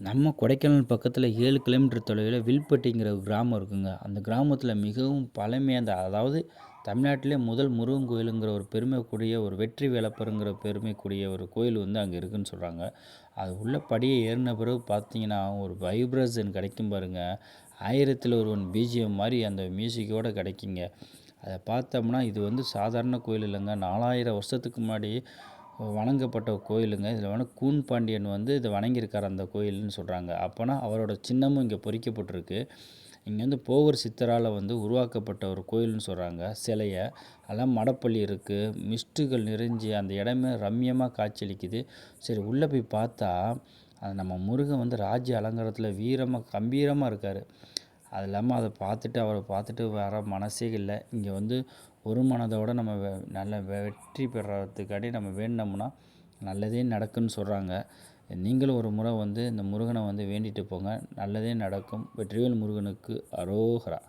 நம்ம கொடைக்கானல் பக்கத்தில 7 கிலோமீட்டர் தொலைவில வில்பட்டிங்கிற ஒரு கிராமம் இருக்குங்க. அந்த கிராமத்தில மிகவும் பழமையான அதாவது தமிழ்நாட்டிலே முதல் முருகன் கோயிலுங்கிற ஒரு பெருமைக்குரிய ஒரு வெற்றி வேலப்பருங்கிற பெருமைக்குரிய ஒரு கோயில் வந்து அங்க இருக்குன்னு சொல்றாங்க. அது உள்ள படிய ஏறுன பிறகு பார்த்தீங்கன்னா, ஒரு வைப்ரேஷன் கிடைக்கும் பாருங்க. ஆயிரத்தில ஒருவன் பிஜிஎம் மாரி அந்த மியூசிக்கோட கிடைக்குங்க. அத பார்த்தோம்னா, இது வந்து சாதாரண கோயில் இல்லங்க. 4000 வருஷத்துக்கு முன்னாடி வணங்கப்பட்ட கோயிலுங்க. இதில வந்து கூன் பாண்டியன் வந்து இத வணங்கியிருக்காரு அந்த கோயில்னு சொல்றாங்க. அப்போனா அவரோட சின்னமும் இங்க பொறிக்கப்பட்டிருக்கு. இங்க வந்து போகர் சித்தரால வந்து உருவாக்கப்பட்ட ஒரு கோயில்னு சொல்றாங்க. சிலைய. அதெல்லாம் மடப்பள்ளி இருக்கு. மிஸ்ட்டுகள் நிறைஞ்சு அந்த இடமே ரம்மியமா காட்சியளிக்குது. சரி உள்ள போய் பார்த்தா, அது நம்ம முருகன் வந்து ராஜ்ய அலங்காரத்தில வீரமா கம்பீரமா இருக்காரு. அது இல்லாம அத பார்த்துட்டு அவர பார்த்துட்டு வர மனசே இல்ல. இங்க வந்து ஒரு மனதோட நம்ம நல்ல வெற்றி பெறதுக்காண்டி நம்ம வேண்டுனோம்னா, நல்லதே நடக்குன்னு சொல்றாங்க. நீங்களும் ஒரு முறை வந்து இந்த முருகன வந்து வேண்டிட்டு போங்க. நல்லதே நடக்கும். வெற்றிவேல் முருகனுக்கு அரோகரா!